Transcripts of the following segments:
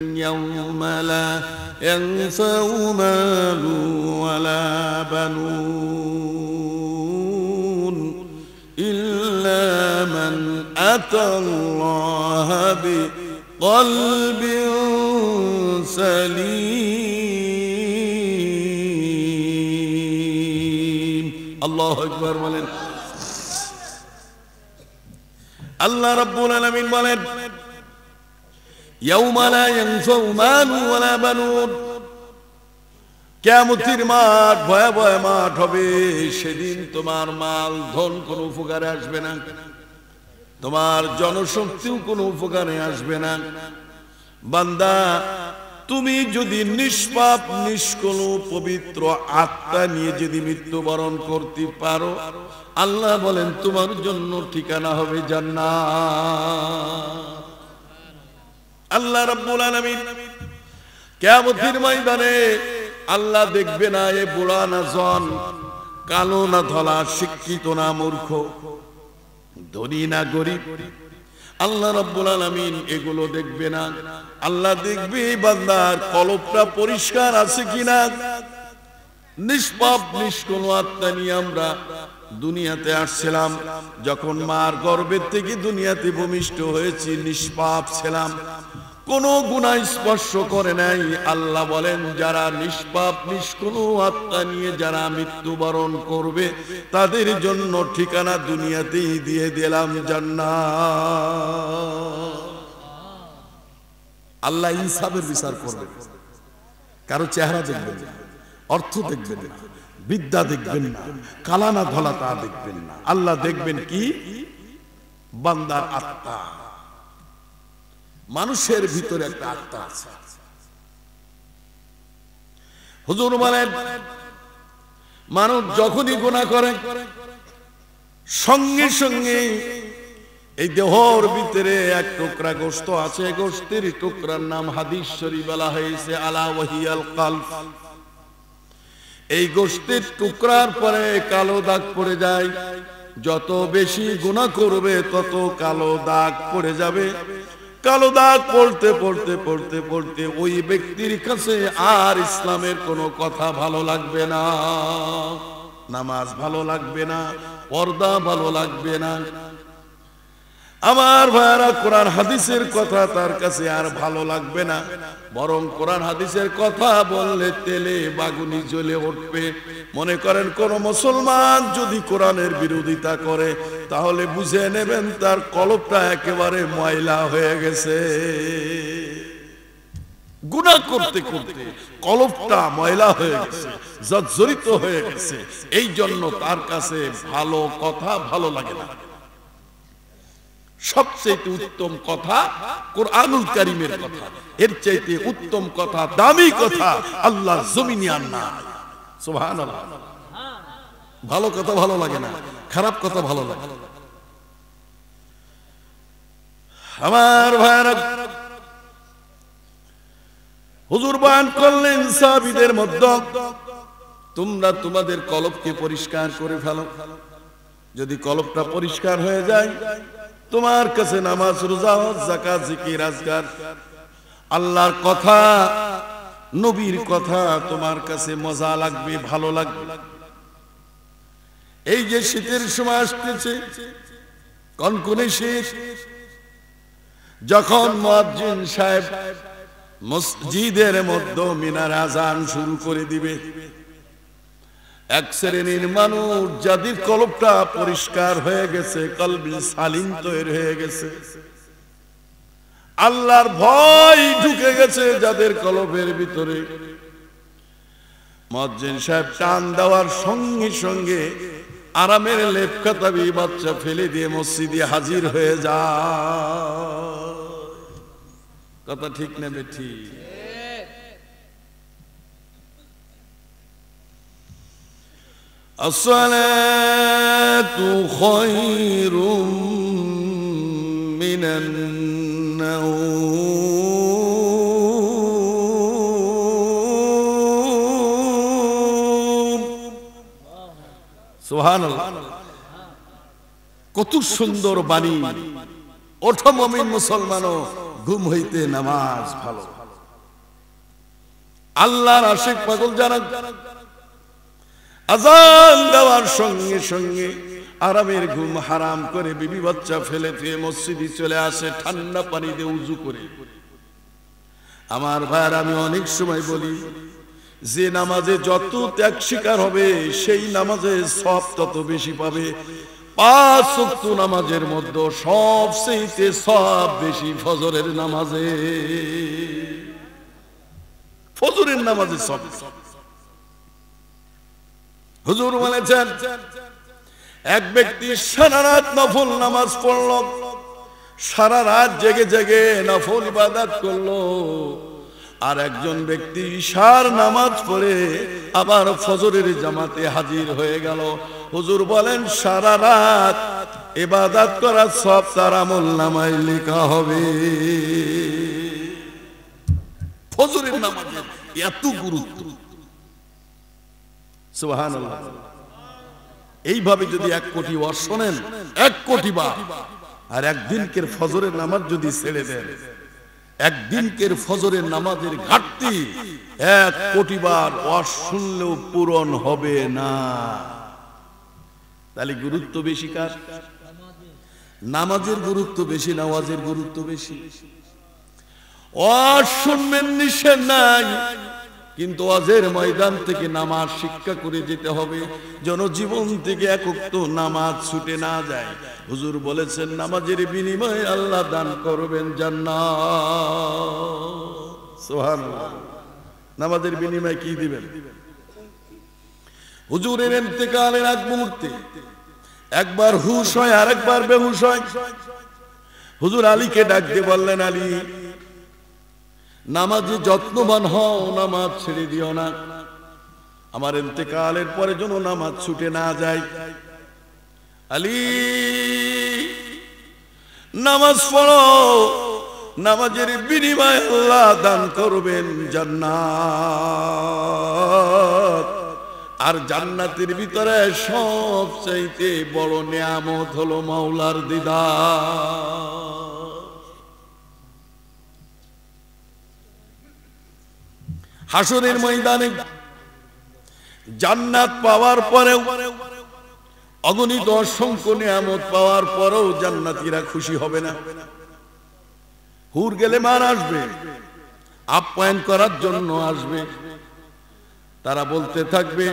يوم لا ينفع مال ولا بنون إلا من أتى الله بقلب سليم الله أكبر বলেন আল্লাহ রাব্বুল আলামিন বলেন يوم لا ينفع مال ولا بنون কিয়ামতের মাঠ ভয়াবহ মাঠ হবে সেদিন তোমার মাল ধন কোনো উপকারে আসবে না তোমার জনশক্তিও কোনো উপকারে আসবে না বান্দা তুমি যদি নিষ্পাপ নিষ্কলু পবিত্র আত্মা নিয়ে যদি মৃত্যুবরণ করতে পারো আল্লাহ বলেন তোমার জন্য ঠিকানা হবে জান্নাত আল্লাহ রাব্বুল আলামিন কিয়ামতের ময়দানে আল্লাহ দেখবে না এ বুড়া না জন কালো না ধলা শিক্ষিত না মূর্খ ধনী না গরিব আল্লাহ রাব্বুল আলামিন এগুলো দেখবে না আল্লাহ দেখবে বান্দার কলবটা পরিষ্কার আছে কিনা নিষ্পাপ নিষ্কলু আত্মা নিয়ে আমরা দুনিয়াতে আসছিলাম যখন মার গর্ভের থেকে দুনিয়াতে ভূমিষ্ঠ হয়েছি নিষ্পাপ ছিলাম কোনো গুনাহ স্পর্শ করে নাই আল্লাহ বলেন যারা নিষ্পাপ নিষ্কলু আত্মা নিয়ে যারা মৃত্যুবরণ করবে তাদের জন্য ঠিকানা দুনিয়াতেই দিয়ে দিলাম জান্নাত আল্লাহ ইনসাফের বিচার করবে কারো চেহারা দেখবেন না অর্থ দেখবেন না বিদ্যা দেখবেন না কালা না ধলা তা দেখবেন না আল্লাহ দেখবেন কি বান্দার আত্মা মানুষের ভিতরে একটা আত্মা আছে হুজুর বলেন মানুষ যখনই গুনাহ করে সঙ্গে সঙ্গে এই দেহর ভিতরে এক টুকরা গোশত আছে গোশতের টুকরার নাম হাদিস শরীফ বলা হয়েছে আলা ওয়াহিয়াল কলব এই গোশতের টুকরার পরে কালো দাগ পড়ে যায় যত বেশি গুনাহ করবে তত কালো দাগ পড়ে যাবে কালো দাগ পড়তে পড়তে পড়তে পড়তে ওই ব্যক্তির কাছে আর ইসলামের কোনো কথা ভালো লাগবে না নামাজ ভালো লাগবে না পর্দা ভালো লাগবে না আমার ভাইরা কোরআন হাদিসের কথা তার কাছে আর ভালো লাগবে না বরং কোরআন হাদিসের কথা বললে তেলে বাগুনি জ্বলে উঠবে মনে করেন কোন মুসলমান যদি কোরআনের বিরোধিতা করে তাহলে বুঝে নেবেন তার কলবটা একেবারে ময়লা হয়ে গেছে গুনাহ করতে করতে কলবটা ময়লা হয়ে গেছে জর্জরিত হয়ে গেছে এই জন্য তার কাছে ভালো কথা ভালো লাগে না সবচেয়ে উত্তম কথা কোরআনুল কারীমের কথা এর চাইতে উত্তম কথা দামি কথা আল্লাহর জমিনে আর নাই সুবহানাল্লাহ ভালো কথা ভালো লাগে না খারাপ কথা ভালো লাগে আমার ভাইরা হুজুর বয়ান করলেন সাহাবীদের মধ্যে তোমরা তোমাদের কলবকে পরিষ্কার করে ফেলো যদি কলবটা পরিষ্কার হয়ে যায় তোমার কাছে নামাজ রোজা হজ যাকাত জিকির আজকার আল্লাহর কথা নবীর কথা তোমার কাছে মজা লাগবে ভালো লাগবে এই যে শীতের সময় আসতেছে কনকনে শীত যখন মুয়াজ্জিন সাহেব মসজিদের মধ্যে মিনার আযান শুরু করে দিবে এক শ্রেণীর মানুষ যাদের কলবটা পরিষ্কার হয়ে গেছে কলবি সালিম তৈরি হয়ে গেছে আল্লাহর ভয় ঢুকে গেছে যাদের কলবের ভিতরে মুয়াজ্জিন সাহেব টান দেওয়ার সঙ্গে সঙ্গে আরামের লেপ কাতাবি বাচ্চা ফেলে দিয়ে মসজিদে হাজির হয়ে যায় কথা ঠিক না বেঠি الصلاة خير من النوم সুবহানাল্লাহ কত সুন্দর বাণী ওঠো মুমিন মুসলমানও ঘুম হইতে নামাজ ভালো আল্লাহর আশিক পাগল যারা আযান দেওয়ার সঙ্গে সঙ্গে আরামের ঘুম হারাম করে বিবি বাচ্চা ফেলে দিয়ে মসজিদে চলে আসে ঠান্ডা পানি দিয়ে উযু করে। আমার ভাইয়ের, আমি অনেক সময় বলি, যে নামাজে যত ত্যাগ স্বীকার হবে সেই নামাজে সওয়াব তত বেশি পাবে। 5 ওয়াক্ত নামাজের মধ্যে সবচেয়ে সওয়াব বেশি ফজরের নামাজে। ফজরের নামাজে সওয়াব। হুজুর বলেছেন, এক ব্যক্তি সারা রাত নফল নামাজ পড়ল, সারা রাত জেগে জেগে নফল ইবাদত করলো, আর একজন ব্যক্তি ঈশার নামাজ পড়ে আবার ফজরের জামাতে হাজির হয়ে গেল। হুজুর বলেন, সারা রাত ইবাদত করার সব তার আমলনামায় লেখা হবে। ফজরের নামাজের এত গুরুত্ব, সুবহানাল্লাহ। এইভাবে যদি 1 কোটি বার শোনেন, 1 কোটি বার, আর একদিনকের ফজরের নামাজ যদি ছেড়ে দেন, একদিনকের ফজরের নামাজের ঘাটতি 1 কোটি বার ওয়াজ শুনলেও পূরণ হবে না। তাহলে গুরুত্ব বেশি কার? নামাজের গুরুত্ব বেশি, নামাজের গুরুত্ব বেশি। ওয়াজ শুনবেন নিষেধ নাই, কিন্তু ওয়াজের ময়দান থেকে নামাজ শিক্ষা করে যেতে হবে, যেন জীবন থেকে 1 ওয়াক্ত নামাজ ছুটে না যায়। হুজুর বলেছেন, নামাজের বিনিময়ে আল্লাহ দান করবেন জান্নাত। সুবহানাল্লাহ। নামাজের বিনিময়ে কি দিবেন? হুজুরের ইন্তেকালের আগ মুহূর্তে একবার হুশ হয়, আরেকবার বেহুশ হয়। হুজুর আলীকে ডাক দিয়ে বললেন, আলী, নামাজে যত্নবান হও, নামাজ ছেড়ে দিও না, আমার ইন্তেকালের পরে যেন নামাজ ছুটে না যায়। আলী, নামাজ পড়ো, নামাজের বিনিময়ে আল্লাহ দান করবেন জান্নাত। আর জান্নাতের ভিতরে সবচাইতে বড় নিয়ামত হলো মাওলার দিদার। হাসরের ময়দানে জান্নাত পাওয়ার পরেও, অগণিত অসংখ্য নিয়ামত পাওয়ার পরেও জান্নাতীরা খুশি হবে না। হুর গেলে মার আসবে, আপ্যায়ন করার জন্য আসবে। তারা বলতে থাকবে,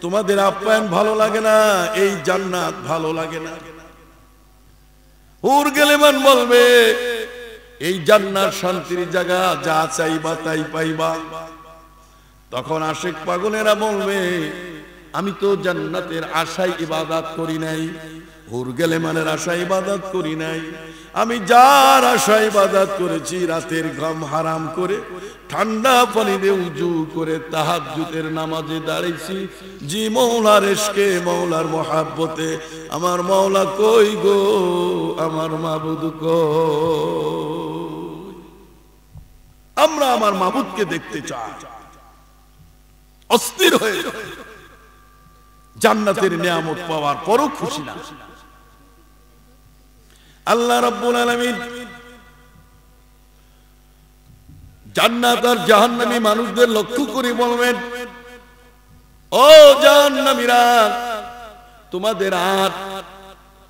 তোমাদের আপ্যায়ন ভালো লাগে না, এই জান্নাত ভালো লাগে না। হুর গেলে মান বলবে, এই জান্নাত শান্তির জায়গা, যা চাইবা তাই পাইবা। তখন আশিক পাগলেরা বলবে, আমি তো জান্নাতের আশায় ইবাদত করি নাই, হুর গেলে মানের আশায় ইবাদত করি নাই। আমি যার আশায় ইবাদত করেছি, রাতের ঘুম হারাম করে ঠান্ডা পানিতে উযু করে তাহাজ্জুদের নামাজে দাঁড়িয়েছি, জি মওলার ইশকে, মওলার মহাব্বতে। আমার মওলা কই গো, আমার মাবুদ কই? আমরা আমার মাবুদকে দেখতে চাই, অস্থির হয়ে জান্নাতের নিয়ামত পাওয়ার পরও খুশি না। আল্লাহ রাব্বুল আলামিন জান্নাত আর জাহান্নামী মানুষদের লক্ষ্য করে বলবেন, ও জাহান্নামীরা, তোমাদের আর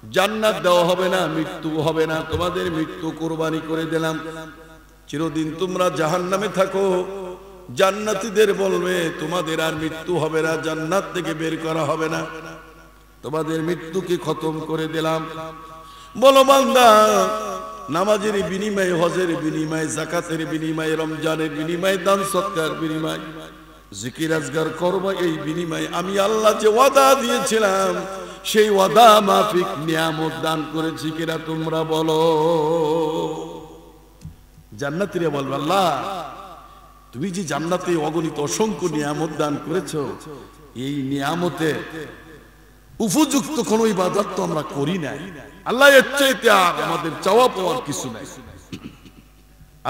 জান্নাত দেওয়া হবে না, মৃত্যু হবে না, তোমাদের মৃত্যু কুরবানি করে দিলাম, চিরদিন তোমরা জাহান্নামে থাকো। জান্নাতীদের বলবে, তোমাদের আর মৃত্যু হবে না, জান্নাত থেকে বের করা হবে না, তোমাদের মৃত্যুকে খতম করে দিলাম। বলো বান্দা, নামাজের বিনিময়ে, হজের বিনিময়ে, যাকাতের বিনিময়ে, রমজানের বিনিময়ে, দান সৎকার বিনিময়ে, জিকির আজগার করবা, এই বিনিময়ে আমি আল্লাহ যে ওয়াদা দিয়েছিলাম, সেই ওয়াদা মাফিক নিয়ামত দান করেছি কিনা তোমরা বলো। জান্নাতীরা বলবে, আল্লাহ তুমি যে জান্নাতে অগণিত অসংখ্য নিয়ামত দান করেছো, এই নিয়ামতে উপযুক্ত কোন ইবাদত তো আমরা করি নাই। আল্লাহ এর চাইতে আর আমাদের চাওয়া পাওয়ার কিছু নাই।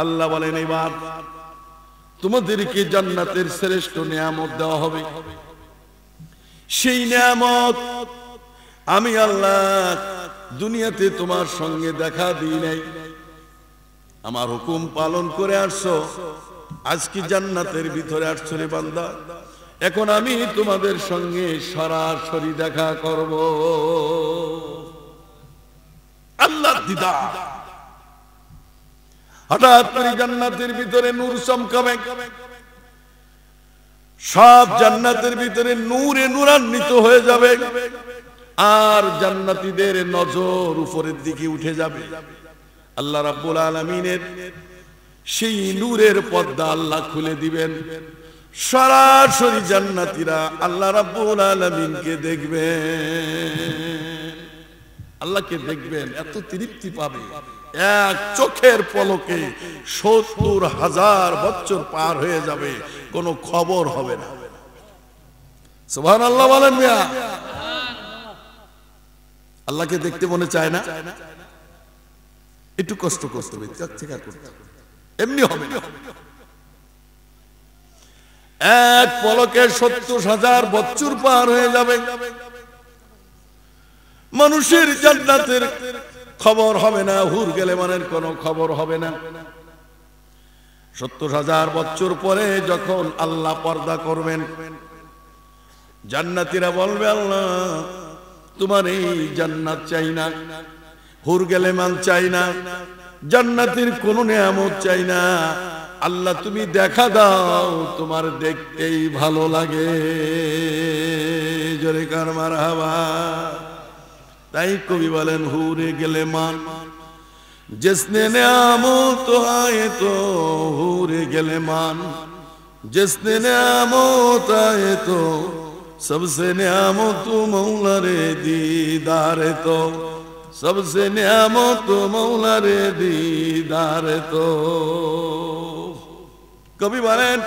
আল্লাহ বলেন, এবার তোমাদেরকে জান্নাতের শ্রেষ্ঠ নিয়ামত দেওয়া হবে। সেই নিয়ামত আমি আল্লাহ দুনিয়াতে তোমার সঙ্গে দেখা দিই নাই, আমার হুকুম পালন করে আসছো, আজকে জান্নাতের ভিতরে আসছো রে বান্দা, এখন আমি তোমাদের সঙ্গে সরাসরি দেখা করব। আল্লাহর দিদার। হঠাৎ করে জান্নাতের ভিতরে নূর চমকাবে, সব জান্নাতের ভিতরে নূরে নূরান্বিত হয়ে যাবে, আর জান্নাতীদের নজর উপরের দিকে উঠে যাবে। আল্লাহ রাব্বুল আলামিনের সেই নূরের পর্দা আল্লাহ খুলে দিবেন, সরাসরি জান্নাতীরা আল্লাহ রাব্বুল আলামিনকে দেখবেন। আল্লাহকে দেখবেন, এত তৃপ্তি পাবে, এক চোখের পলকে ৭০,০০০ বছর পার হয়ে যাবে, কোনো খবর হবে না। সুবহানাল্লাহ বলেন মিয়া। আল্লাহকে দেখতে মনে চায় না? একটু কষ্ট করতে হবে, এমনি হবে না। এক পলকে ৭০,০০০ বছর পার হয়ে যাবে, মানুষের জান্নাতের খবর হবে না, হুর গেলে মানের কোনো খবর হবে না। ৭০,০০০ বছর পরে যখন আল্লাহ পর্দা করবেন, জান্নাতীরা বলবে, আল্লাহ তোমার এই জান্নাত চাই না, হুর গেলে মান চাই না, জান্নাতের কোন নিয়ামত চাই না, আল্লাহ তুমি দেখা দাও, তোমার দেখতেই ভালো লাগে। জোরে কার মারহাবা। তাই কবি বলেন, হুরে গেলে মান जिसने नियामत आए तो হুরে গেলে মান, जिसने नियामत आए तो सबसे नियामत मौला रे दीदार तो, सबसे नियामत मौला रे दीदार तो। কবি বলেন,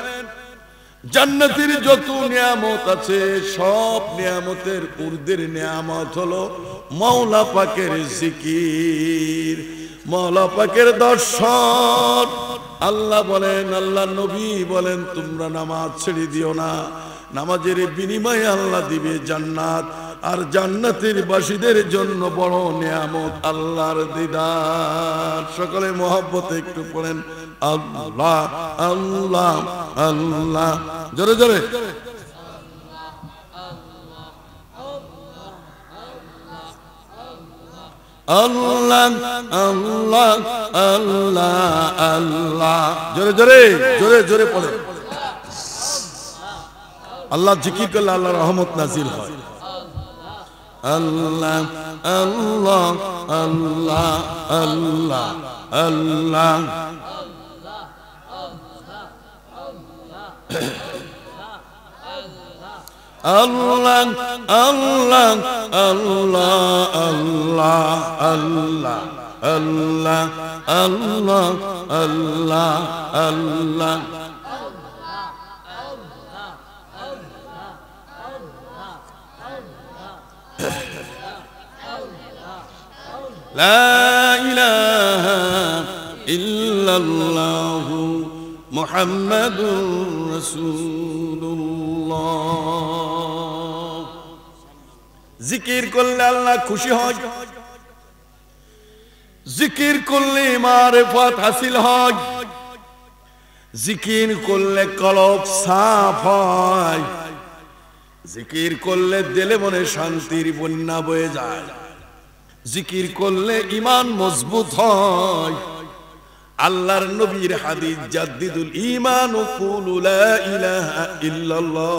জান্নাতের যত নিয়ামত আছে, সব নিয়ামতের ঊর্ধ্বের নিয়ামত হলো মাওলা পাকের জিকির, মাওলা পাকের দর্শন। আল্লাহ বলেন, আল্লাহ নবী বলেন, তোমরা নামাজ ছেড়ে দিও না, নামাজের বিনিময়ে আল্লাহ দিবে জান্নাত, আর জান্নাতের বাসীদের জন্য বড় নিয়ামত আল্লাহর দিদার। সকলে মহব্বতে একটু পড়েন, আল্লাহ আল্লাহ আল্লাহ, জোরে জোরে। আল্লাহ আল্লাহ আল্লাহ আল্লাহ, জোরে জোরে জোরে জোরে পড়ে। আল্লাহ জিকির করলে আল্লাহর রহমত নাজিল হয়। আল্লাহ আল্লাহ আল্লাহ আল্লাহ আল্লাহ, আল্লাহ আল্লাহ আল্লাহ আল্লাহ আল্লাহ আল্লাহ আল্লাহ আল্লাহ আল্লাহ। লা ইলাহা ইল্লাল্লাহু মুহাম্মাদুর রাসূলুল্লাহ। জিকির করলে আল্লাহ খুশি হয়, জিকির করলে মারিফত হাসিল হয়, জিকির করলে কলব সাফ হয়, জিকির করলে দিলে মনে শান্তির বন্যা বয়ে যায়, জিকির করলে ঈমান মজবুত হয়। আল্লাহর নবীর হাদিস, জাদ্দিদুল ঈমান কুলু লা ইলাহা ইল্লাল্লাহ।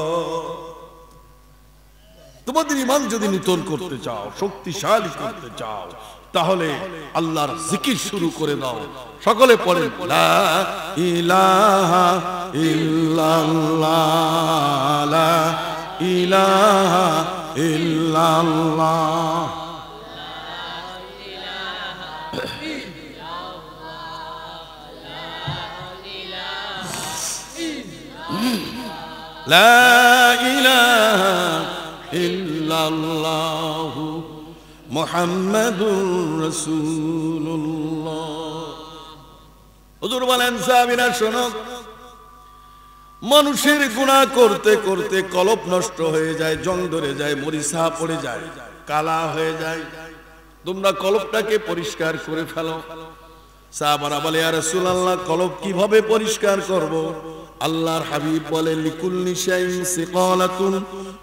তোমাদের ঈমান যদি নূতন করতে চাও, শক্তিশালী করতে চাও, তাহলে আল্লাহর জিকির শুরু করে দাও। সকলে পড়েন, লা ইলাহা ইল্লাল্লাহ, লা ইলাহা ইল্লাল্লাহ। লা ইলাহা ইল্লাল্লাহু মুহাম্মাদুর রাসূলুল্লাহ। হুজুর বলেন, সাহাবীরা শোনো, মানুষের গুনাহ করতে করতে কলব নষ্ট হয়ে যায়, জং ধরে যায়, মরিচা পড়ে যায়, কালা হয়ে যায়। তোমরা কলবটাকে পরিষ্কার করে ফেলো, সাহাবারা বলে, ইয়া রাসূলুল্লাহ, কলব কিভাবে পরিষ্কার করব? আল্লাহর হাবিব বলেন, লিকুল্লি শাইইন সিকালাতুন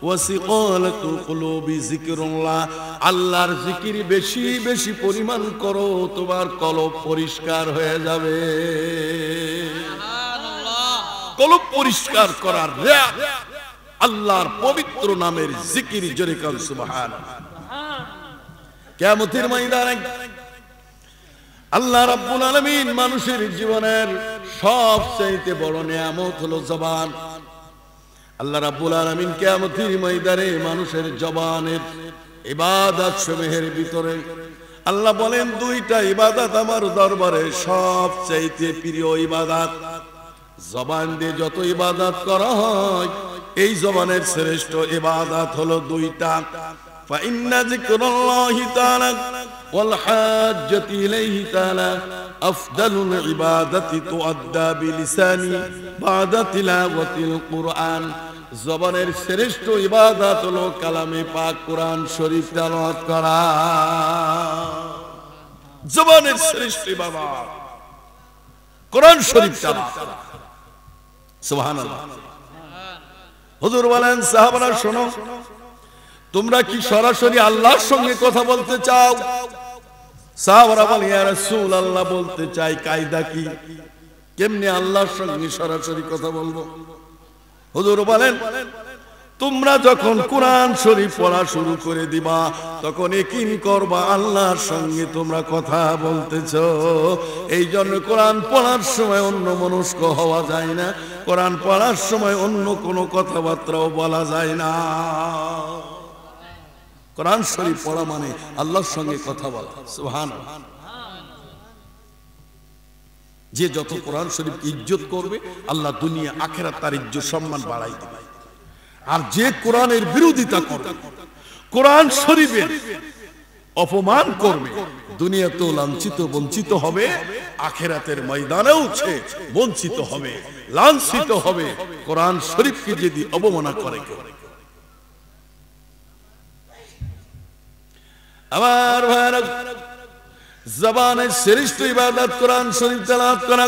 ওয়া সিকালাতুল কুলুবি যিকরুল্লাহ। আল্লাহর জিকির বেশি বেশি পরিমাণ করো, তোমার কলব পরিষ্কার হয়ে যাবে। সুবহানাল্লাহ। কলব পরিষ্কার করার রেয়াত আল্লাহর পবিত্র নামের জিকির। জোরে কান সুবহানাল্লাহ। কিয়ামতের ময়দানে আল্লাহ রাব্বুল আলামিন মানুষের জীবনের সবচেয়ে বড় নিয়ামত হলো জবান। আল্লাহ রাব্বুল আলামিন কিয়ামতের ময়দানে মানুষের জবানের ইবাদত সমূহের ভিতরে আল্লাহ বলেন, দুইটা ইবাদত আমার দরবারে সবচেয়ে প্রিয় ইবাদত। জবান দিয়ে যত ইবাদত করা হয়, এই জবানের শ্রেষ্ঠ ইবাদত হলো দুইটা। فإن ذكر الله تعالى والحاجة إليه تعالى أفضل العبادة تؤدى بلسان بعد تلاوة القرآن। জবানের শ্রেষ্ঠ ইবাদত হলো কালামে পাক কোরআন শরীফ তেলাওয়াত করা। জবানের শ্রেষ্ঠ ইবাদত কোরআন শরীফ তেলাওয়াত করা। সুবহানাল্লাহ। হুজুর বলেন, সাহাবারা শোনো, তোমরা কি সরাসরি আল্লাহর সঙ্গে কথা বলতে চাও? সাহাবারা বলে, ইয়া রাসূলুল্লাহ, বলতে চাই। কায়দা কি? কেমনে আল্লাহর সঙ্গে সরাসরি কথা বলবো? হুজুর বলেন, তোমরা যখন কোরআন শরীফ পড়া শুরু করে দিবা, তখন ইয়াকিন করবা আল্লাহর সঙ্গে তোমরা কথা বলতেছো। এই জন্য কোরআন পড়ার সময় অন্য মনস্ক হওয়া যায় না, কোরআন পড়ার সময় অন্য কোনো কথাবার্তাও বলা যায় না। কোরআন শরীফ পড়া মানে আল্লাহর সঙ্গে কথা বলা। সুবহানাল্লাহ। যে যত কোরআন শরীফ ইজ্জত করবে, আল্লাহ দুনিয়া আখিরাত তার ইজ্জত সম্মান বাড়াই দেবে। আর যে কোরআনের বিরোধিতা করবে, কোরআন শরীফের অপমান করবে, দুনিয়াতেও লাঞ্ছিত বঞ্চিত হবে, আখিরাতের ময়দানেও সে বঞ্চিত হবে, লাঞ্ছিত হবে। কোরআন শরীফকে যদি অবমাননা করে কেউ। আমার ভাইরা, জবানের শ্রেষ্ঠ ইবাদত কোরআন শরীফ তেলাওয়াত করা।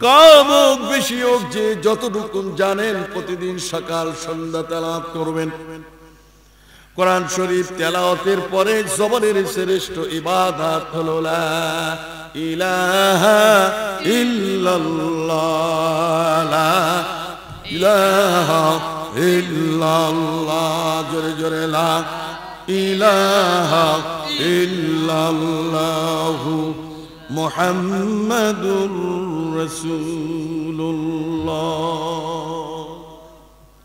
কম হোক বেশি হোক, যে যতটুকু জানেন প্রতিদিন সকাল সন্ধ্যা তেলাওয়াত করবেন। কোরআন শরীফ তেলাওয়াতের পরে জবানের শ্রেষ্ঠ ইবাদত হলো লা ইলাহা ইল্লাল্লাহ, লা ইলাহা ইল্লাল্লাহ। জোরে জোরে লা ইলাহা ইল্লাল্লাহু মুহাম্মাদুর রাসূলুল্লাহ।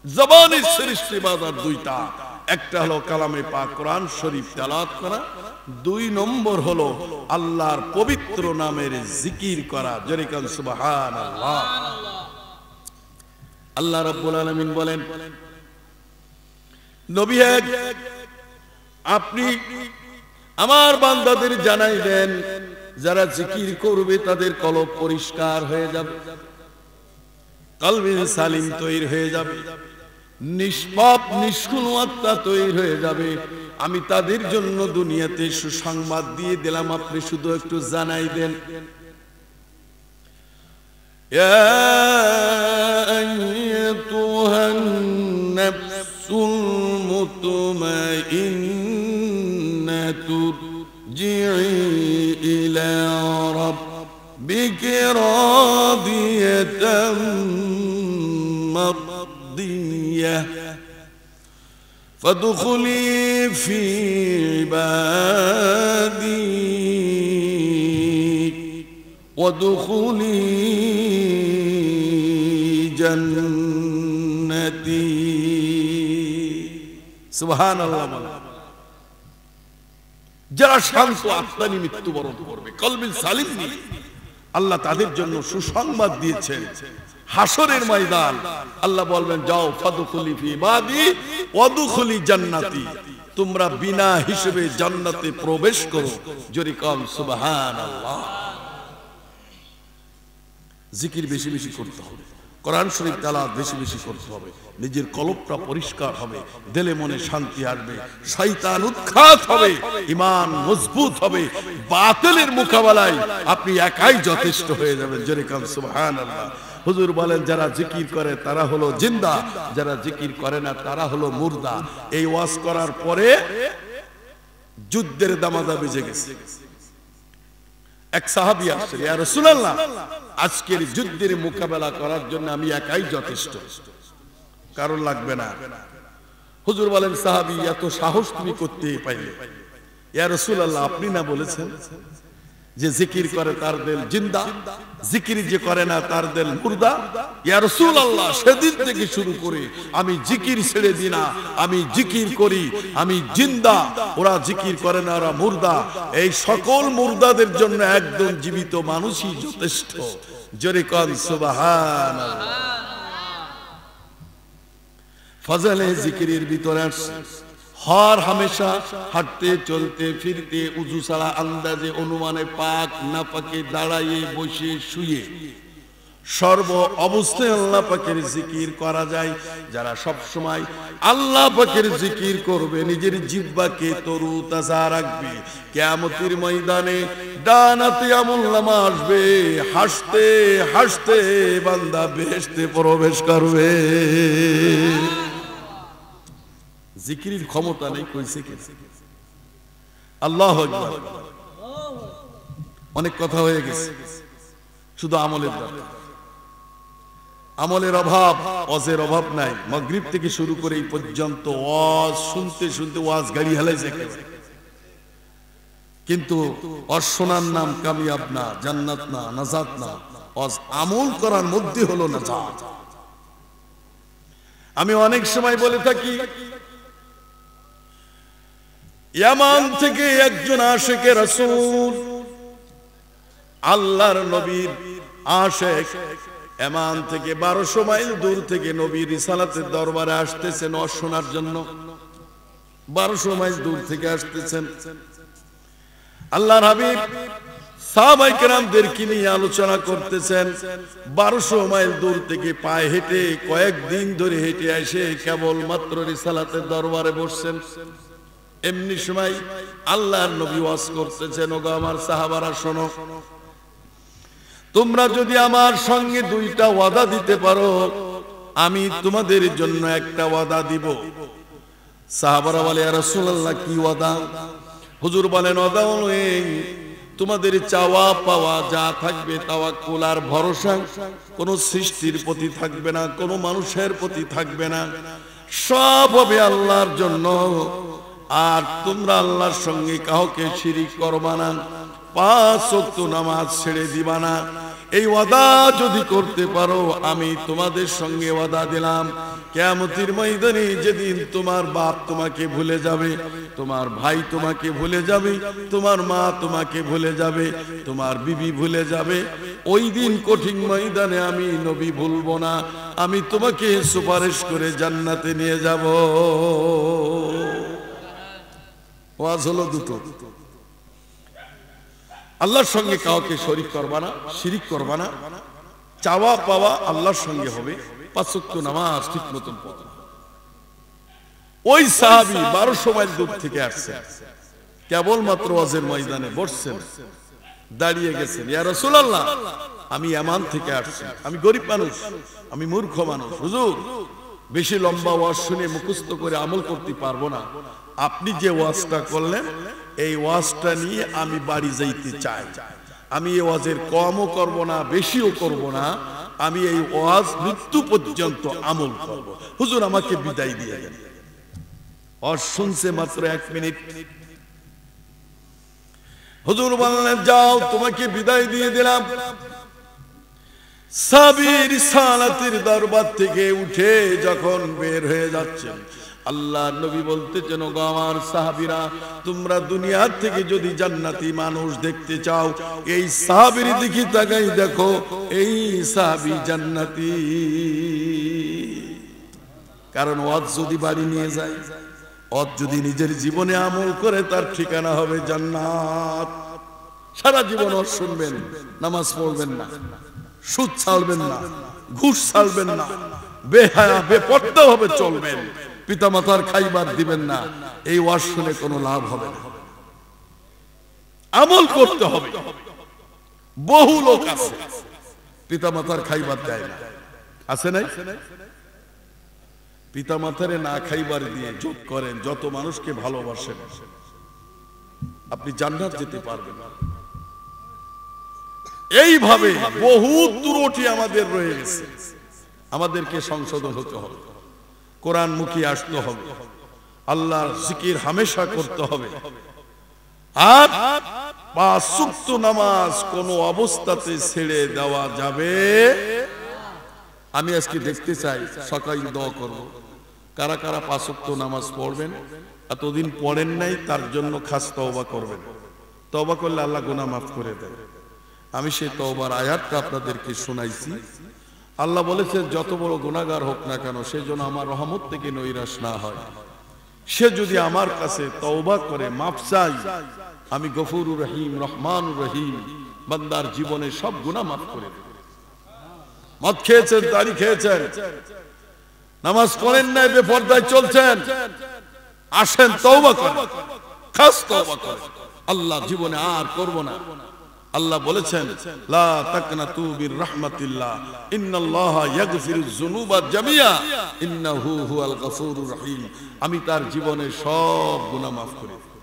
জবানের শ্রেষ্ঠ ইবাদত দুইটা, একটা হলো কালামে পাক কোরআন শরীফ তেলাওয়াত করা, দুই নম্বর হলো আল্লাহর পবিত্র নামের জিকির করা। জোরে কান সুবহানাল্লাহ। আল্লাহ রাব্বুল আলামিন বলেন, নবী, আপনি আমার বান্দাদের জানাই দেন, যারা জিকির করবে তাদের কলব পরিষ্কার হয়ে যাবে, কলবে সালিম তৈরি হয়ে যাবে, নিষ্পাপ নিষ্কুল আত্মা তৈরি হয়ে যাবে। আমি তাদের জন্য দুনিয়াতে সুসংবাদ দিয়ে দিলাম, আপনি শুধু একটু জানাই দেন। ইয়া আইয়ুহান নাফসুল মুতমাইন্নাতু ارجعي إلى ربك راضية مرضية فادخلي في عبادي وادخلي جنتي سبحان الله। যারা শান্ত আত্মানি মৃত্যুবরণ করবে, কলবে সালিম নিয়ে, আল্লাহ তাদের জন্য সুসংবাদ দিয়েছেন। হাসরের ময়দান আল্লাহ বলবেন, যাও ফাদখুলি ফি ইবাদি ওয়াদখুলি জান্নাতি, তোমরা বিনা হিসেবে জান্নাতে প্রবেশ করো। জোরে কাম সুবহানাল্লাহ। জিকির বেশি বেশি করতে হবে, কোরআন শরীফ তেলাওয়াত বেশি বেশি করতে হবে, নিজের কলবটা পরিষ্কার হবে, দিলে মনে শান্তি আসবে, শয়তান উৎখাত হবে, ঈমান মজবুত হবে, বাতিলের মোকাবেলায় আপনি একাই যথেষ্ট হয়ে যাবেন। জোরে কান সুবহানাল্লাহ। হুজুর বলেন যারা জিকির করে তারা হলো জিন্দা, যারা জিকির করে না তারা হলো মুর্দা। এই ওয়াজ করার পরে যুদ্ধের দামাদা বেজে গেছে। এক সাহাবী আসলেন, ইয়া রাসূলুল্লাহ, আজকের যুদ্ধের মোকাবেলা করার জন্য আমি একাই যথেষ্ট, কারণ লাগবে না। হুজুর বলেন, সাহাবী এত সাহস তুমি করতে পাইলে? ইয়া রাসূলুল্লাহ, আপনি না বলেছেন যে জিকির করে তার দিল জিন্দা, জিকির যে করে না তার দিল মুর্দা? ইয়া রাসূলুল্লাহ, সেদিন থেকে শুরু করে আমি জিকির ছেড়ে দিই না, আমি জিকির করি, আমি জিন্দা, ওরা জিকির করে না, ওরা মুর্দা। এই সকল মুর্দাদের জন্য একদম জীবিত মানুষই যথেষ্ট। জোরে কান সুবহানাল্লাহ। ফজলে জিকিরের ভিতরে আসছে হর হামেশা হাঁটতে চলতে ফিরতে উজু ছাড়া আন্দাজে অনুমানে পাক না পাকে দাঁড়াইয়ে বসে শুয়ে সর্ব অবস্থায় আল্লাহ পাকের জিকির করা যায়। যারা সব সময় আল্লাহ পাকের জিকির করবে, নিজের জিহ্বাকে তরু তাজা রাখবে, কিয়ামতের ময়দানে ডান হাতে আমলনামা আসবে, হাসতে হাসতে বান্দা বেহেশতে প্রবেশ করবে। জিকিরের ক্ষমতা নেই, কইছে কি? আল্লাহু আকবার। অনেক কথা হয়ে গেছে, শুধু আমলের দরকার। আমলের অভাব, ওয়াজের অভাব নাই। মাগরিব থেকে শুরু করে এই পর্যন্ত ওয়াজ শুনতে শুনতে ওয়াজ গাড়ি হেলাইছে, কিন্তু অশোনার নাম কামিয়াব না, জান্নাত না, নাজাত না। ওয়াজ আমল করার মধ্যে হলো নাজাত। আমি অনেক সময় বলে থাকি, ইয়ামান থেকে একজন আশিকে রাসূল, আল্লাহর নবীর আশিক, ইয়ামান থেকে 1200 মাইল দূর থেকে নবীর রিসালাতের দরবারে আসতেছেন ওয়াজ শোনার জন্য। 1200 মাইল দূর থেকে আসতেছেন। আল্লাহর হাবিব সাহাবায়ে কেরামদেরকে নিয়ে আলোচনা করতেছেন। 1200 মাইল দূর থেকে পায়ে হেঁটে কয়েকদিন ধরে হেঁটে এসে কেবল মাত্র রিসালাতের দরবারে বসছেন। এমনি সময় আল্লাহর নবী ওয়াজ করতেছেন, ওগো আমার সাহাবারা শোনো, তোমরা যদি আমার সঙ্গে 2টা ওয়াদা দিতে পারো, আমি তোমাদের জন্য একটা ওয়াদা দিব। সাহাবারা বলে, ইয়া রাসূলুল্লাহ, কি ওয়াদা? হুজুর বলেন, ওয়াদা হলো এই, তোমাদের চাওয়া পাওয়া যা থাকবে তাওয়াক্কুল আর ভরসা কোন সৃষ্টির প্রতি থাকবে না, কোন মানুষের প্রতি থাকবে না, সব হবে আল্লাহর জন্য। আর তোমরা আল্লাহর সঙ্গে কাউকে শিরিক করবা না, 5 ওয়াক্ত নামাজ ছেড়ে দিবা না। এই ওয়াদা যদি করতে পারো, আমি তোমাদের সঙ্গে ওয়াদা দিলাম, কিয়ামতের ময়দানে যেদিন তোমার বাপ তোমাকে ভুলে যাবে, তোমার ভাই তোমাকে ভুলে যাবে, তোমার মা তোমাকে ভুলে যাবে, তোমার বিবি ভুলে যাবে, ওই দিন কঠিন ময়দানে আমি নবী ভুলবো না, আমি তোমাকে সুপারিশ করে জান্নাতে নিয়ে যাব। ওয়াজ হলো দুটো, আল্লাহর সঙ্গে কাউকে শরীক করবা না, শিরিক করবা না, চাওয়া পাওয়া আল্লাহর সঙ্গে হবে, 5 ওয়াক্ত নামাজ ঠিক মতন পড়ো। ওই সাহাবী 1200 মাইল দূর থেকে আসছেন, কেবলমাত্র ওয়াজের ময়দানে বসছেন, দাঁড়িয়ে গেছেন, ইয়া রাসূলুল্লাহ, আমি ইয়ামান থেকে আসছি, আমি গরিব মানুষ, আমি মূর্খ মানুষ, হুজুর বেশি লম্বা ওয়াজ শুনে মুখস্থ করে আমল করতে পারবো না, আপনি যে ওয়াজটা করলেন এই ওয়াজটা নিয়ে আমি বাড়ি যাইতে চাই, আমি এই ওয়াজের কমও করব না বেশিও করব না, আমি এই ওয়াজ মৃত্যু পর্যন্ত আমল করব, হুজুর আমাকে বিদায় দিয়ে দেন। ওয়াজ শুনছে মাত্র 1 মিনিট, হুজুর বললেন, যাও তোমাকে বিদায় দিয়ে দিলাম। সাবির সালাতের দরবার থেকে উঠে যখন বের হয়ে যাচ্ছেন, আল্লাহ নবী বলতেছেন, ওগো আমার সাহাবীরা, তোমরা দুনিয়ার থেকে যদি জান্নাতি মানুষ দেখতে চাও, এই সাহাবীর দিকে তাকাই দেখো, এই সাহাবী জান্নাতি। কারণ ওয়াজ যদি বাড়ি নিয়ে যায়, ওয়াজ যদি নিজের জীবনে আমল করে, তার ঠিকানা হবে জান্নাত। সারা জীবন ওয়াজ শুনবেন, নামাজ পড়বেন না, সুদ ছাড়বেন না, ঘুষ ছাড়বেন না, বেহায়া বেপর্দা ভাবে চলবেন, পিতামাতার খাইবার দিবেন না। এই ওয়াজ শুনে কোনো লাভ হবে না, আমল করতে হবে। বহু লোক আছে পিতামাতার খাইবার দেয় না, আছে নাই? পিতামাতারে না খাইবার দিয়ে যোগ করেন, যত মানুষকে ভালোবাসেন আপনি জান্নাত যেতে পারবেন না। এইভাবে বহু ত্রুটি আমাদের রয়ে গেছে, আমাদেরকে সংশোধন হতে হবে, কোরআন মুখী আসতে হবে, আল্লাহর জিকির হামেশা করতে হবে। আর পাঁচ ওয়াক্ত নামাজ কোন অবস্থাতে ছেড়ে দেওয়া যাবে। আমি আজকে দেখতে চাই, সকালে দোয়া করব, কারা কারা পাঁচ ওয়াক্ত নামাজ পড়বেন, এতদিন পড়েন নাই তার জন্য খাস তওবা করবেন। তওবা করলে আল্লাহ গুনাহ মাফ করে দেয়। আমি সেই তওবার আয়াতটা আপনাদেরকে শোনাইছি। আল্লাহ বলেছেন যত বড় গুনাহগার হোক না কেন, সে যেন আমার রহমত থেকে নৈরাশ না হয়। সে যদি আমার কাছে তওবা করে মাফ চাই, আমি গফুরুর রহিম রহমানুর রহিম, বান্দার জীবনে সব গুনাহ মাফ করে দেব। মদ খেয়েছেন, দাড়ি খেয়েছেন, নামাজ পড়েন নাই, বেপরদায় চলছেন, আসেন তওবা করেন, খাস তওবা করেন, আল্লাহ জীবনে আর করব না। আল্লাহ বলেছেন লা তাকনাতু বির রাহমাতিল্লাহ ইন্নাল্লাহা ইয়াগফিরুয যুনুবা জামিয়া ইন্নাহু হুয়াল গফুরুর রহিম। আমি তার জীবনে সব গুনাহ মাফ করে দেব।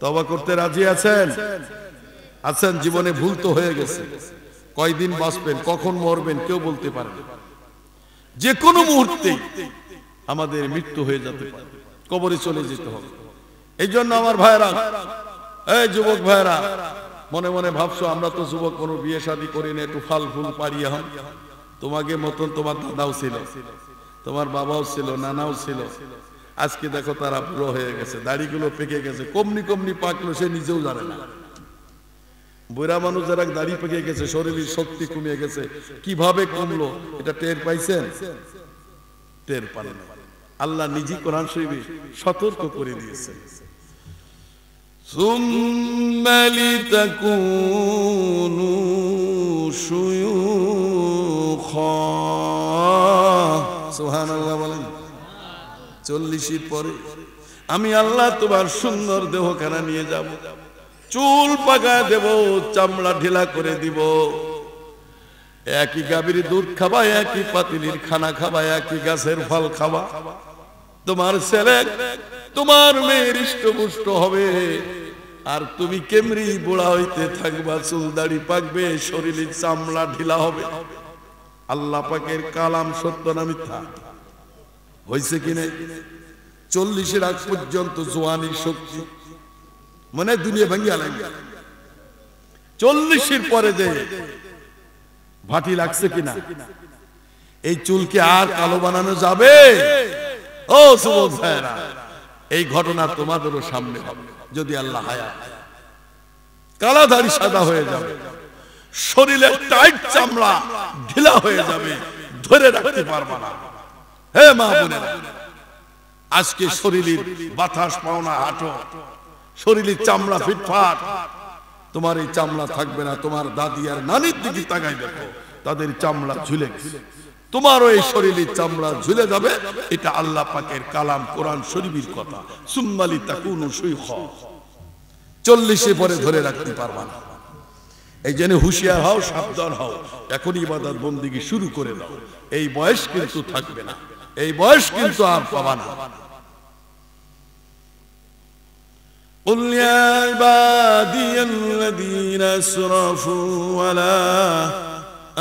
তওবা করতে রাজি আছেন? আছেন? জীবনে ভুল তো হয়ে গেছে, কয়দিন বাঁচবেন, কখন মরবেন কেউ বলতে পারে না। যে কোনো মুহূর্তে আমাদের মৃত্যু হয়ে যেতে পারে, কবরে চলে যেতে হবে। এই জন্য আমার ভাইরা, এই যুবক ভাইরা, মনে মনে ভাবছো আমরা তো যুবক, কোনো বিয়ে শাদী করি না, একটু ফাল ফুল পাড়িয়ে হন। তোমাকে মতন তোমার দাদাও ছিল, তোমার বাবাও ছিল, নানাও ছিল। আজকে দেখো তারা বুড়ো হয়ে গেছে, দাড়িগুলো পেকে গেছে। কমনি কমনি পাকলো সে নিজেও জানে না। বুড়া মানুষ যারা দাড়ি পেকে গেছে, শরীরের শক্তি কমে গেছে, কিভাবে কমলো এটা টের পাইছেন? টের পান না। আল্লাহ নিজে কোরআন শরীফে সতর্ক করে দিয়েছেন, সুম্মা লিতাকুনু শুয়ুখা। সুবহানাল্লাহ বলেন। 40 পরে আমি আল্লাহ তোমার সুন্দর দেহখানা নিয়ে যাব, চুল পাকায় দেব, চামড়া ঢিলা করে দিব। একই গাভীর দুধ খাবা, একই পাতিলির খানা খাবা, একই গাছের ফল খাবা। তোমার ছেলে তোমার মেয়ের ইষ্টপুষ্ট হবে, আর তুমি কেমরি বুড়া হইতে থাকবা, চুল দাড়ি পাকবে, শরীরের চামড়া ঢিলা হবে। আল্লাহ পাকের কালাম সত্য না মিথ্যা? হয়েছে কিনা? 40 আগ পর্যন্ত জোয়ানির শক্তি, মানে দুনিয়া ভাঙ্গিয়া লাগবে। 40 পরে যে ভাটি লাগছে কিনা, এই চুলকে আর কালো বানানো যাবে? ও যুবক ভাইরা, এই ঘটনা তোমাদেরও সামনে হবে। যদি আল্লাহ হায়াত, কালা দাড়ি সাদা হয়ে যাবে, শরীরের টাইট চামড়া ঢিলা হয়ে যাবে, ধরে রাখতে পারবা না। হে মা বোনেরা, আজকে শরীরের বাতাস পাও না, হাঁটো, শরীরের চামড়া ফিটফাট। তোমার এই চামড়া থাকবে না। তোমার দাদি আর নানির দিকে তাকাই দেখো, তাদের চামড়া ঝুলে গেছে, তোমারও এই শরীরের চামড়া ঝুলে যাবে। এটা আল্লাহ পাকের কালাম, কোরআন শরীফের কথা। সুম্মা লিতাকুনু শুয়ুখা, 40 পরে ধরে রাখতে পারবা না। এই জন্য হুঁশিয়ার হও, সাবধান হও, এখন ইবাদত বন্দেগী শুরু করে দাও। এই বয়স কিন্তু থাকবে না, এই বয়স কিন্তু আর পাবা না। قل يا عبادي الذين اسرفوا على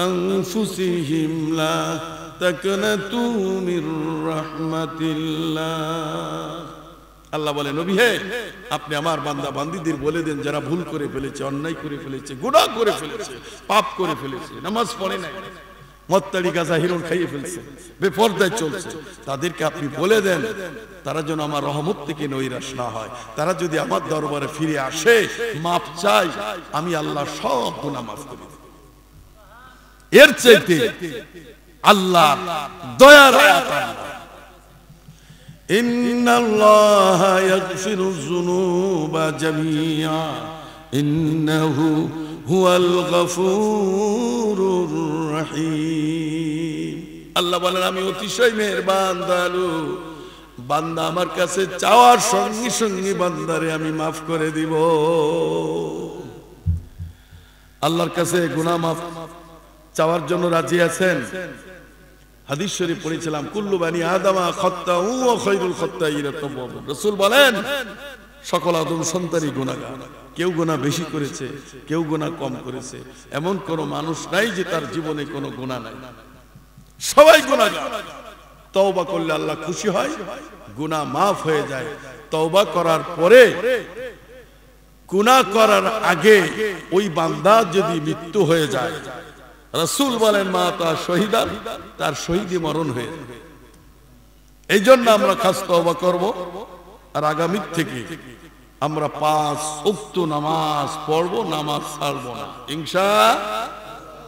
أنفسهم لا تقنطوا من رحمة الله। আল্লাহ বলে, নবী হে, আপনি আমার বান্দা বান্দীদের বলে দেন যারা ভুল করে ফেলেছে, অন্যায় করে ফেলেছে, গুনাহ করে ফেলেছে, পাপ করে ফেলেছে, নামাজ পড়ে নাই, মত্তারি গাঁজা হিরোইন খাইয়ে ফেলছে, বেপরদায় চলছে, তাদেরকে আপনি বলে দেন তারা যেন আমার রহমত থেকে নৈরাশ না হয়। তারা যদি আমার দরবারে ফিরে আসে, মাফ চাই, আমি আল্লাহ সব গুনাহ মাফ করে দেব। এর চাইতে আল্লাহ দয়ার আয়াত, ইন্নাল্লাহা ইয়াগফিরুয যুনুবা জামিআ ইন্নাহু হুয়াল গফুরুর রহিম। আল্লাহ বলেন আমি অতিশয় মেহেরবান দয়ালু, বান্দা আমার কাছে চাওয়ার সঙ্গে সঙ্গে বান্দারে আমি মাফ করে দিব। আল্লাহর কাছে গুনাহ মাফ চাওয়ার জন্য রাজি আছেন? হাদিস শরীফ পড়েছিলাম, কুল্লু বানি আদামা খাত্তাউ ওয়া খায়রুল খাত্তাইনা তাওয়াবুন। রাসূল বলেন সকল আদম সন্তানই গুনাহগার, কেউ গুনাহ বেশি করেছে, কেউ গুনাহ কম করেছে, এমন কোন মানুষ নাই যে তার জীবনে কোনো গুনাহ নাই, সবাই গুনাহগার। তওবা করলে আল্লাহ খুশি হয়, গুনাহ মাফ হয়ে যায়। তওবা করার পরে, গুনাহ করার আগে ওই বান্দা যদি মৃত্যু হয়ে যায়, রাসূল বলেন মা তা শহীদান, তার শহীদি মরণ হয়ে যাবে। এই জন্য আমরা খাস তওবা করব, আর আগামী থেকে আমরা 5 ওয়াক্ত নামাজ পড়ব, নামাজ ছাড়ব না ইনশাআল্লাহ।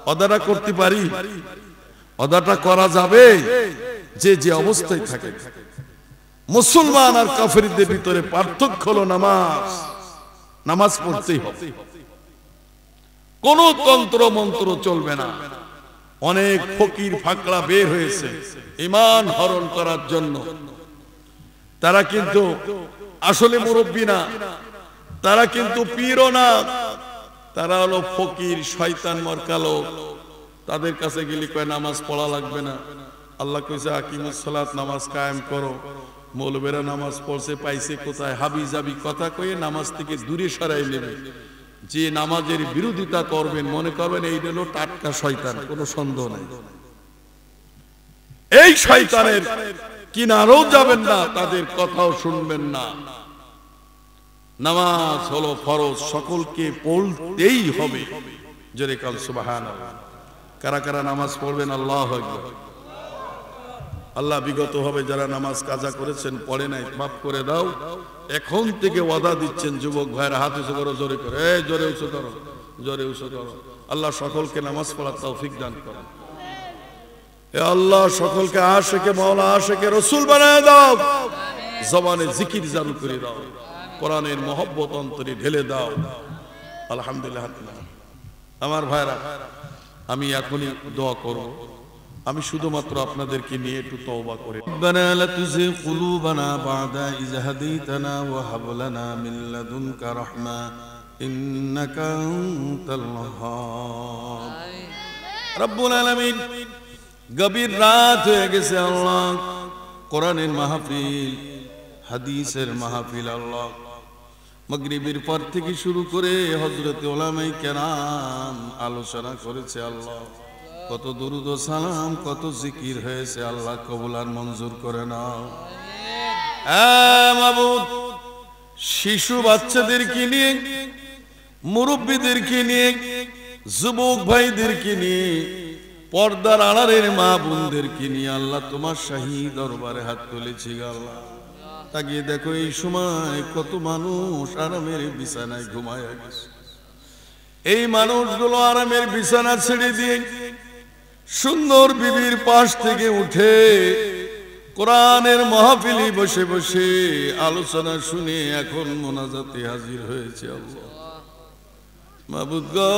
ওয়াদাটা করতে পারি? ওয়াদাটা করা যাবে? যে যে অবস্থায় থাকে। মুসলমান আর কাফেরদের ভিতরে পার্থক্য হলো নামাজ। নামাজ পড়তেই হবে, কোন তন্ত্র মন্ত্র চলবে না। অনেক ফকির ফাকড়া বের হয়েছে ঈমান হরণ করার জন্য, তারা কিন্তু আসলে মুরব্বী না, তারা কিন্তু পীরও না, তারা হলো ফকির, শয়তান মার্কা লোক। তাদের কাছে গেলে কয় নামাজ পড়া লাগবে না, আল্লাহ কইছে আকিমুস সালাত, নামাজ কায়েম করো। মৌলবীরা নামাজ পড়ছে পাইছে কোথায়, হাবি জাবি কথা কয়ে নামাজ থেকে দূরে সরাই নেবে। যে নামাজের বিরোধিতা করবেন মনে করবেন এই হলো টাটকা শয়তান, কোনো সন্দেহ নাই। এই শয়তানের কিনারেও যাবেন না, তাদের কথাও শুনবেন না। নামাজ হলো ফরজ, সকলকে পড়তেই হবে। জোরে কাল সুবহানাল্লাহ। কারা কারা নামাজ পড়বেন? আল্লাহু আকবার। আল্লাহ বিগত হবে যারা নামাজ কাজা করেছেন, পড়ে নাই, মাফ করে দাও। এখন থেকে ওয়াদা দিচ্ছেন যুবক ভাইরা, হাত উঁচু করো, জোরে করে, এই জোরে উঁচু করো, জোরে উঁচু করো। আল্লাহ সকলকে নামাজ পড়ার তৌফিক দান করেন। এ আল্লাহ সকলকে আশিকে মাওলা, আশিকে রাসূল বানায় দাও। জবানে জিকির চালু করে দাও, কোরআনের মহব্বত অন্তরে ঢেলে দাও। আলহামদুলিল্লাহ। আমার ভাইরা, আমি এখনই দোয়া করব। আমি শুধুমাত্র আপনাদেরকে নিয়ে একটু তওবা করি। রব্বানা লা তুযিগ কুলুবানা বা'দা ইয হাদাইতানা ওয়া হাব লানা মিন লাদুনকা রাহমা ইন্নাকা আনতাল ওয়াহ্হাব। রব্বুল আলামিন, গভীর রাত হয়ে গেছে আল্লাহ, কোরআনের মাহফিল, হাদিসের মাহফিল আল্লাহ, মাগরিবের পর থেকে শুরু করে হযরত উলামায়ে কেরাম আলোচনা করেছে আল্লাহ। কত দুরূদ ও সালাম, কত জিকির হয়েছে আল্লাহ, কবুল আর মঞ্জুর করে নাও। মাবুদ, শিশু বাচ্চাদেরকে নিয়ে, মুরব্বীদেরকে নিয়ে, যুবক ভাইদেরকে নিয়ে, পর্দার আড়ালের মা বোনদেরকে নিয়ে আল্লাহ তোমার শাহী দরবারে হাত তুলেছি আল্লাহ। তাকিয়ে দেখো এই সময় কত মানুষ আরামের বিছানায় ঘুমায় গেছে। এই মানুষগুলো আরামের বিছানা ছেড়ে দিয়ে সুন্দর বিবির পাশ থেকে উঠে কোরআনের মাহফিলে বসে বসে আলোচনা শুনে এখন মোনাজাতে হাজির হয়েছে আল্লাহ। মাবুদ গো,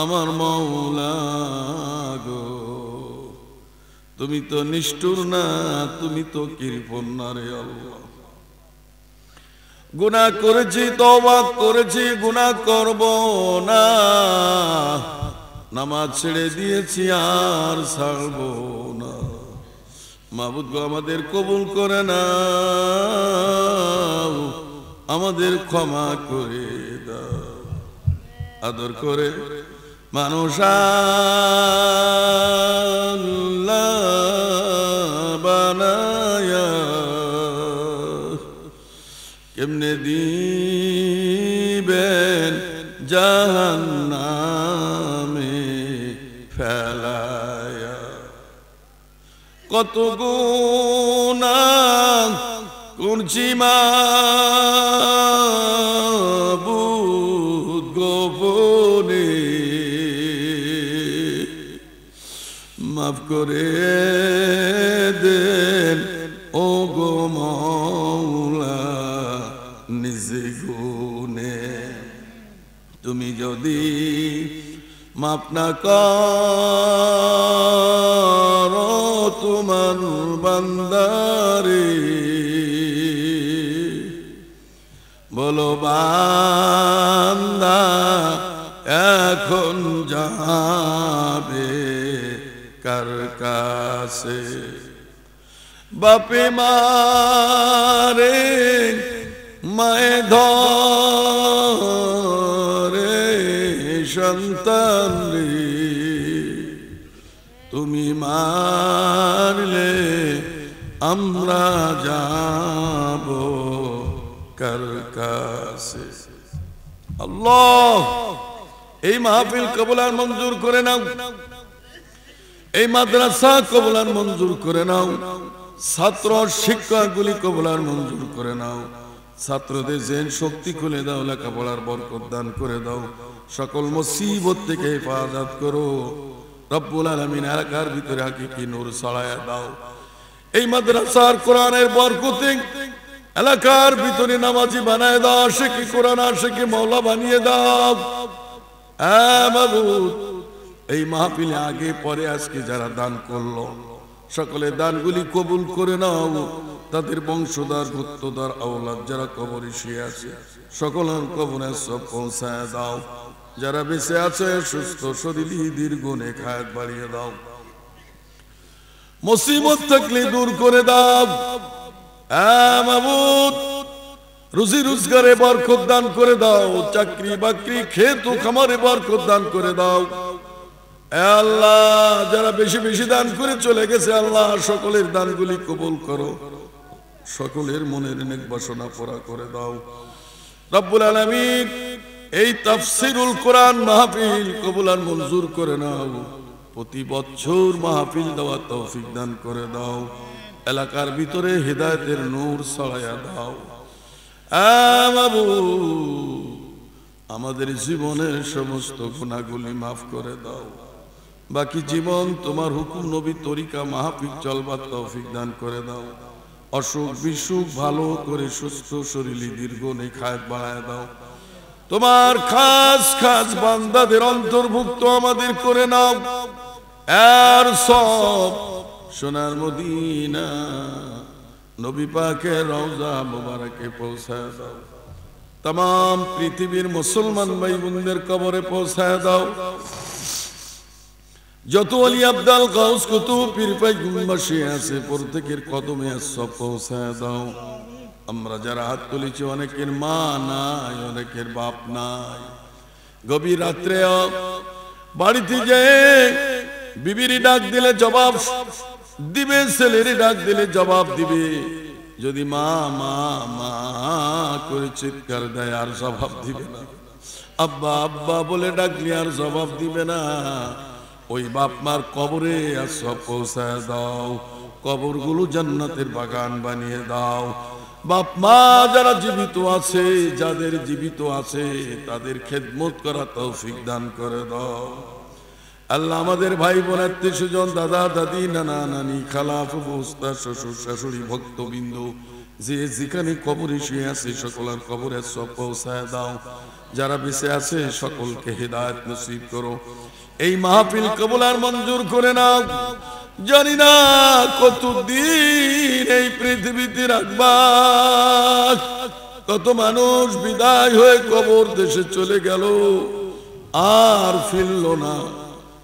আমার মাওলা গো, তুমি তো নিষ্ঠুর না, তুমি তো কৃপণ না রে আল্লাহ। গুনাহ করেছি, তওবা করেছি, গুনাহ করব না। নামাজ ছেড়ে দিয়েছি, আর ছাড়ব না। মাবুদ গো, আমাদের কবুল করে নাও, আমাদের ক্ষমা করে দাও। আদর করে মানুষ আল্লাহ বানায়া কেমনে দিবেন জাহান্নামে ফেলায়া। কত গুনাহ করছি মাবুদ গোপনে, মাফ করে দেন ও গো মাওলা নিজে গুণ তুমি যদি মাফ না করো তোমার বান্দারে, বলো বান্দা এখন যাবে কার কাছে। বাপে মারে মায়ে ধরে সন্তান রে, তুমি মারলে আমরা যাব কার কাছে। আল্লাহ এই মাহফিল কবুল আর মঞ্জুর করে নাও, এই মাদ্রাসা কবুল আর মঞ্জুর করে নাও, ছাত্র শিক্ষকগুলি কবুল আর মঞ্জুর করে নাও। ছাত্রদের জেন শক্তি খুলে দাও, লেখাপড়ার বরকত দান করে দাও, সকল মুসিবত থেকে হেফাজত করো রব্বুল আলামিন। এলাকার ভিতরে হাকিকি নূর ছড়ায়া দাও। এই মাদ্রাসার কোরআনের বরকতে এলাকার ভিতরে নামাজি বানায় দাও, আশিকি কোরআন আশিকি মাওলা বানিয়ে দাও। মাবুদ এই মাহফিলে আগে পরে আজকে যারা দান করলো সকলের দানগুলি কবুল করে নাও। তাদের বংশধর গুত্তদার আওলাদ যারা কবরে শুয়ে আছে সকলের কবরে সব পৌঁছায় দাও। যারা বেঁচে আছে সুস্থ শরীরী দীর্ঘ নেখায়াত বাড়িয়ে দাও। মুসিবত থাকলে দূর করে দাও। মাবুদ রুজি রোজগারে বরকত দান করে দাও। চাকরি বাকরি ক্ষেত ও খামারে বরকত দান করে দাও। আল্লাহ যারা বেশি বেশি দান করে চলে গেছে আল্লাহ সকলের দানগুলি কবুল করো, সকলের মনের নেক বাসনা পুরা করে দাও রব্বুল আলামিন। এই তাফসীরুল কোরআন মাহফিল কবুল আর মঞ্জুর করে নাও। প্রতি বছর মাহফিল দেওয়ার তৌফিক দান করে দাও। এলাকার ভিতরে হিদায়াতের নূর ছড়ায়া দাও। আমাদের জীবনের সমস্ত গুনাহগুলি মাফ করে দাও। বাকি জীবন তোমার হুকুম নবী তরিকা মাহফিল চলবার তৌফিক দান করে দাও। অসুখ বিসুখ ভালো করে সুস্থ শরীরে দীর্ঘ নেখায়াত বাড়ায় দাও। তোমার খাস খাস বান্দাদের অন্তর্ভুক্ত আমাদের করে নাও। আর সব সোনার মদিনা নবী পাকের রওজা মুবারকে পৌঁছায় দাও। तमाम পৃথিবীর মুসলমান ভাই বোনদের কবরে পৌঁছায় দাও। যত ওলি আব্দাল গাউস কুতুব পীর পয়গম্বরী আছে প্রত্যেকের কদমে সব পৌঁছায় দাও। আমরা যারা হাত তুলেছি অনেকের মা নাই, অনেকের বাপ নাই। গভীর রাত্রে বাড়িতে যেয়ে বিবির ডাক দিলে জবাব দিবে, ছেলের ডাক দিলে জবাব দিবে। যদি মা মা মা করে চিৎকার দেয় আর জবাব দিবে না, আব্বা আব্বা বলে ডাকলে আর জবাব দিবে না। ওই বাপ মার কবরে আর সব পৌঁছায় দাও। কবরগুলো জান্নাতের বাগান বানিয়ে দাও। বাপ মা যারা জীবিত আছে, যাদের জীবিত আছে তাদের খেদমত করা তৌফিক দান করে দাও। আল্লাহ আমাদের ভাই বোন আত্মীয় স্বজন দাদা দাদি নানা নানি খালা ফুফু উস্তাদ শ্বশুর শাশুড়ি ভক্তবৃন্দ যে যেখানে কবরে শুয়ে আছে সকলের কবরে সব পৌঁছায় দাও। যারা বেঁচে আছে সকলকে হেদায়েত নসিব করো। এই মাহফিল কবুল আর মঞ্জুর করে নাও। জানি না কতদিন এই পৃথিবীতে রাখবা, কত মানুষ বিদায় হয়ে কবর দেশে চলে গেল আর ফিরল না,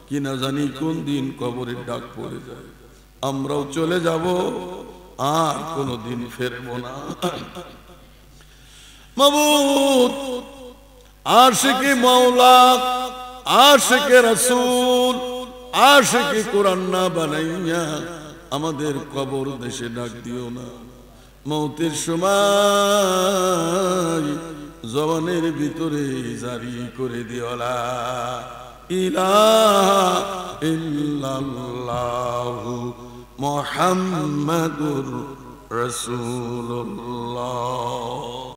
কিনা জানি কোন দিন কবরের ডাক পড়ে যায়। আমরাও চলে যাব আর কোনদিন ফিরব না। মাবুদ আশিকে মাওলা আশিকে রাসূল আশিকে কোরআন না বানাইয়া আমাদের কবর দেশে ডাক দিও না। মৌতের সময় জবানের ভিতরে জারি করে দিও লা ইলাহা ইল্লাল্লাহু মুহাম্মাদুর রাসূলুল্লাহ।